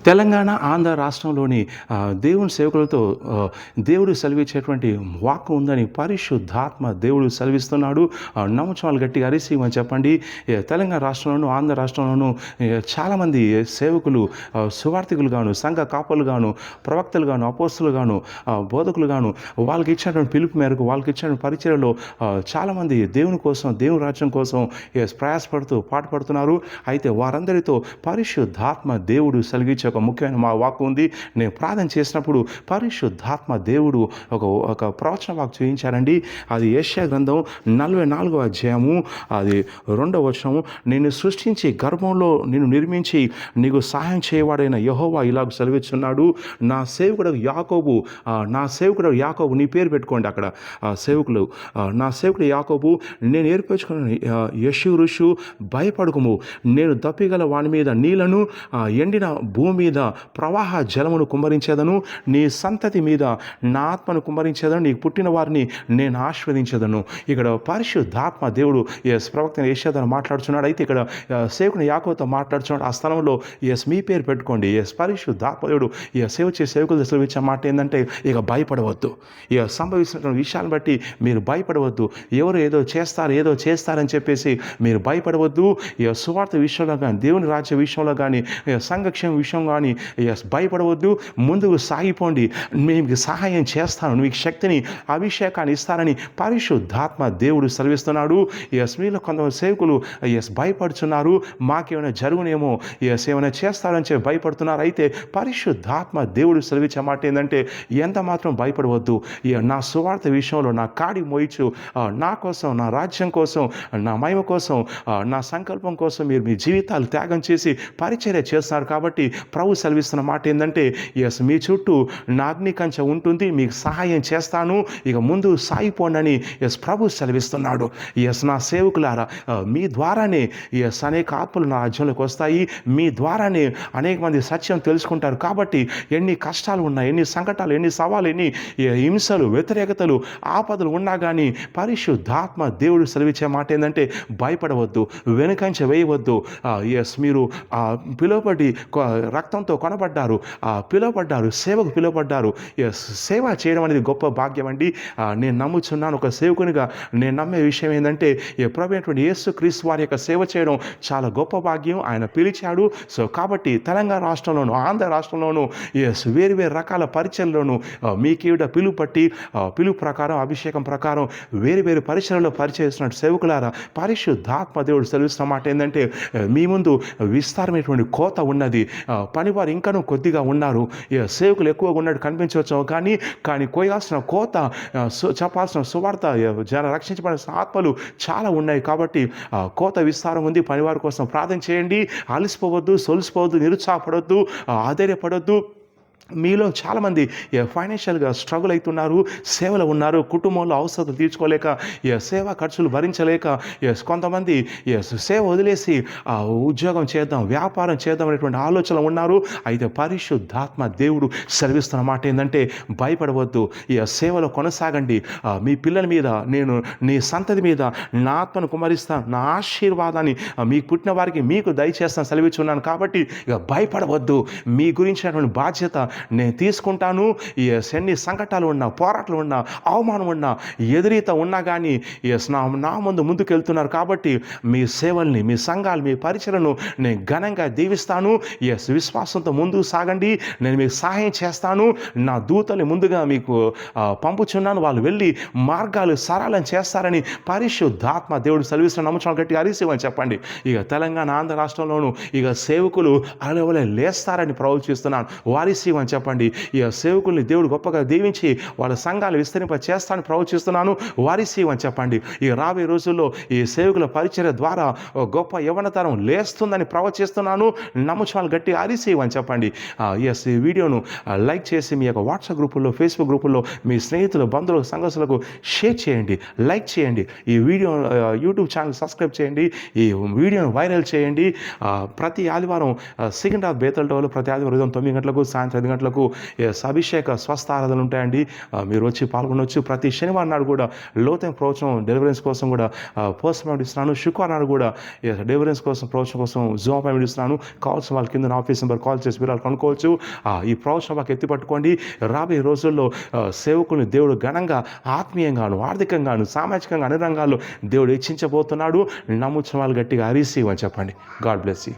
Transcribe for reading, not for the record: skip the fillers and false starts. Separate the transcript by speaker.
Speaker 1: తెలంగాణ, ఆంధ్ర రాష్ట్రంలోని దేవుని సేవకులతో దేవుడు సెలవిచ్చేటువంటి వాక్కు ఉందని పరిశుద్ధాత్మ దేవుడు సెలవిస్తున్నాడు. నమ్ముచున్న వాళ్ళు గట్టిగా అరిసిమని చెప్పండి. తెలంగాణ రాష్ట్రంలోను, ఆంధ్ర రాష్ట్రంలోను చాలామంది సేవకులు సువార్థికులుగాను, సంఘ కాపరులుగాను, ప్రవక్తలుగాను, అపోస్తలుగాను, బోధకులుగాను వాళ్ళకి ఇచ్చినటువంటి పిలుపు మేరకు వాళ్ళకి ఇచ్చినటువంటి పరిచర్యలో చాలామంది దేవుని కోసం, దేవుని రాజ్యం కోసం ప్రయాసపడుతూ పాటుపడుతున్నారు. అయితే వారందరితో పరిశుద్ధాత్మ దేవుడు సెలవిచ్చే ఒక ముఖ్యమైన మా వాక్కు ఉంది. నేను ప్రార్థన చేసినప్పుడు పరిశుద్ధాత్మ దేవుడు ఒక ప్రవచన వాక్కు చూపించారండి. అది యెషయా గ్రంథం 44వ అధ్యాయము, అది 2వ వచనము. నేను సృష్టించి గర్భంలో నిన్ను నిర్మించి నీకు సహాయం చేయవాడైన యెహోవా ఇలాగ సెలవిస్తున్నాడు. నా సేవకుడు యాకోబు, నా సేవకుడు యాకోబు, నీ పేరు పెట్టుకోండి అక్కడ సేవకులు. నా సేవకుడు యాకోబు, నేను ఏర్పరచుకున్న యెషూరుషు, భయపడకుము, నేను దప్పిగల వాని మీద నీళ్లను, ఎండిన భూమి మీద ప్రవాహ జలమును కుమ్మరించేదను, నీ సంతతి మీద నా ఆత్మను కుమ్మరించేదను, నీకు పుట్టిన వారిని నేను ఆశీర్వదించేదను. ఇక్కడ పరిశుద్ధాత్మ దేవుడు ప్రవక్త యెషయాతో మాట్లాడుతున్నాడు. అయితే ఇక్కడ సేవకుని యాకోబుతో మాట్లాడుతున్నాడు. ఆ స్థలంలో మీ పేరు పెట్టుకోండి. పరిశుద్ధాత్మ దేవుడు సేవ చేసే సేవకులు దశలో ఇచ్చే మాట ఏంటంటే, ఇక భయపడవద్దు. సంభవిస్తున్న విషయాన్ని బట్టి మీరు భయపడవద్దు. ఎవరు ఏదో చేస్తారని చెప్పేసి మీరు భయపడవద్దు. సువార్త విషయంలో కానీ, దేవుని రాజ్య విషయంలో కానీ, సంఘక్షేమ విషయం కానీ భయపడవద్దు. ముందుకు సాగిపోండి. మీకు సహాయం చేస్తాను, మీకు శక్తిని, అభిషేకాన్ని ఇస్తానని పరిశుద్ధాత్మ దేవుడు సెలవిస్తున్నాడు. మీలో కొంతమంది సేవకులు భయపడుతున్నారు, మాకేమైనా జరుగునేమో, ఏమైనా చేస్తారని చెప్పి భయపడుతున్నారు. అయితే పరిశుద్ధాత్మ దేవుడు సెలవిచ్చే మాట ఏంటంటే, ఎంత మాత్రం భయపడవద్దు. నా సువార్త విషయంలో నా కాడి మోయిచు, నా కోసం, నా రాజ్యం కోసం, నా మహిమ కోసం, నా సంకల్పం కోసం మీరు మీ జీవితాలు త్యాగం చేసి పరిచర్య చేస్తున్నారు. కాబట్టి ప్రభు సెలవిస్తున్న మాట ఏంటంటే, మీ చుట్టూ నా అగ్ని కంచె ఉంటుంది, మీకు సహాయం చేస్తాను, ఇక ముందు సాగిపోండి అని ప్రభు సెలవిస్తున్నాడు. నా సేవకులారా, మీ ద్వారానే అనేక ఆత్మలు నా రాజ్యంలోకి వస్తాయి. మీ ద్వారానే అనేక మంది సత్యం తెలుసుకుంటారు. కాబట్టి ఎన్ని కష్టాలు ఉన్నా, ఎన్ని సంకటాలు, ఎన్ని సవాలు, ఎన్ని హింసలు, వ్యతిరేకతలు, ఆపదలు ఉన్నా కానీ పరిశుద్ధాత్మ దేవుడు సెలవిచ్చే మాట ఏంటంటే, భయపడవద్దు, వెనుకంచ వేయవద్దు. మీరు పిలువబడి రక్తంతో కొనబడ్డారు, పిలువబడ్డారు, సేవకు పిలువబడ్డారు. సేవ చేయడం అనేది గొప్ప భాగ్యం అండి. నేను నమ్ముచున్నాను, ఒక సేవకునిగా నేను నమ్మే విషయం ఏంటంటే, ప్రభువైన యేసుక్రీస్తు వారి యొక్క సేవ చేయడం చాలా గొప్ప భాగ్యం. ఆయన పిలిచాడు. కాబట్టి తెలంగాణ రాష్ట్రంలోను, ఆంధ్ర రాష్ట్రంలోను వేరు వేరు రకాల పరిచయల్లోనూ మీకీవిడ పిలుపు ప్రకారం, అభిషేకం ప్రకారం వేరు వేరు పరిచయలో పరిచయిస్తున్న సేవకులారా, పరిశుద్ధాత్మ దేవుడు సెలవిస్తున్న మాట ఏంటంటే, మీ ముందు విస్తారమైనటువంటి కోత ఉన్నది. పనివారు ఇంకనూ కొద్దిగా ఉన్నారు. సేవకులు ఎక్కువగా ఉన్నట్టు కనిపించవచ్చు, కానీ కోయాల్సిన కోత, చెప్పాల్సిన సువార్త, రక్షించబడిన ఆత్మలు చాలా ఉన్నాయి. కాబట్టి కోత విస్తారం ఉంది. పనివారి కోసం ప్రార్థన చేయండి. అలసిపోవద్దు, సొలిసిపోవద్దు, నిరుత్సాహపడవద్దు, ఆధైర్యపడవద్దు. మీలో చాలామంది ఫైనాన్షియల్గా స్ట్రగుల్ అవుతున్నారు, సేవలు ఉన్నారు, కుటుంబంలో అవసరాలు తీర్చుకోలేక, సేవా ఖర్చులు భరించలేక, కొంతమంది సేవ వదిలేసి ఉద్యోగం చేద్దాం, వ్యాపారం చేద్దాం అనేటువంటి ఆలోచన ఉన్నారు. అయితే పరిశుద్ధాత్మ దేవుడు సెలవిస్తున్న మాట ఏంటంటే, భయపడవద్దు, సేవలో కొనసాగండి. మీ పిల్లల మీద, నేను నీ సంతతి మీద నా ఆత్మను కుమరిస్తాను, నా ఆశీర్వాదాన్ని మీకు పుట్టిన వారికి మీకు దయచేస్తాను సెలవిచ్చున్నాను. కాబట్టి ఇక భయపడవద్దు. మీ గురించినటువంటి బాధ్యత నేను తీసుకుంటాను. ఎన్ని సంకటాలు ఉన్నా, పోరాటాలు ఉన్నా, అవమానం ఉన్నా, ఎదురీత ఉన్నా కానీ నా ముందుకు వెళ్తున్నారు. కాబట్టి మీ సేవల్ని, మీ సంఘాలు, మీ పరిచయలను నేను ఘనంగా దీవిస్తాను. విశ్వాసంతో ముందుకు సాగండి. నేను మీకు సహాయం చేస్తాను. నా దూతల్ని ముందుగా మీకు పంపుచున్నాను. వాళ్ళు వెళ్ళి మార్గాలు సరళం చేస్తారని పరిశుద్ధాత్మ దేవుడు సెలవిస్తున్న నమ్ముచున్నాను. గట్టిగా అరిసిమని చెప్పండి. ఇక తెలంగాణ, ఆంధ్ర రాష్ట్రంలోనూ ఇక సేవకులు అలవలే లేస్తారని ప్రవచిస్తున్నాను. వారిసిమని చెప్పండి. సేవకుల్ని దేవుడు గొప్పగా దీవించి వాళ్ళ సంఘాలు విస్తరింప చేస్తానని ప్రవచిస్తున్నాను. వారిసిమని చెప్పండి. రాబోయే రోజుల్లో ఈ సేవకుల పరిచర్య ద్వారా గొప్ప యవ్వనతరం లేస్తుందని ప్రవచిస్తున్నాను. నమ్ముచున్నాను. గట్టి అరిసిమని చెప్పండి. ఈ వీడియోను లైక్ చేసి మీ యొక్క వాట్సాప్ గ్రూపుల్లో, ఫేస్బుక్ గ్రూపుల్లో మీ స్నేహితులు, బంధువులకు, సంఘస్థులకు షేర్ చేయండి, లైక్ చేయండి. ఈ వీడియో యూట్యూబ్ ఛానల్ సబ్స్క్రైబ్ చేయండి. ఈ వీడియోను వైరల్ చేయండి. ప్రతి ఆదివారం సికింద్రాబాద్ బేతల్ టవర్లో ప్రతి ఆదివారం ఉదయం 9 గంటలకు, సాయంత్రం 5 గంటలకు అభిషేక స్వస్థ ఆరాధనలు ఉంటాయండి. మీరు వచ్చి పాల్గొనవచ్చు. ప్రతి శనివారం నాడు కూడా లోతైన ప్రవచనం డెలివరెన్స్ కోసం కూడా పోస్ట్ ఇస్తున్నాను. శుక్రవారం నాడు కూడా డెలివరెన్స్ కోసం ప్రవచనం కోసం జూమ్ అపాయింట్మెంట్ ఇస్తున్నాను. కావాల్సిన వాళ్ళ కింద ఆఫీస్ నెంబర్ కాల్ చేసి మీరు కనుక్కోవచ్చు. ఈ ప్రవచనం మాకు ఎత్తిపట్టుకోండి. రాబోయే రోజుల్లో సేవకుని దేవుడు ఘనంగా, ఆత్మీయంగాను, ఆర్థికంగాను, సామాజికంగా అన్ని రంగాల్లో దేవుడు హెచ్చించబోతున్నాడు. నమ్ముచిన వాళ్ళు గట్టిగా రిసీవ్ అని చెప్పండి. God bless you.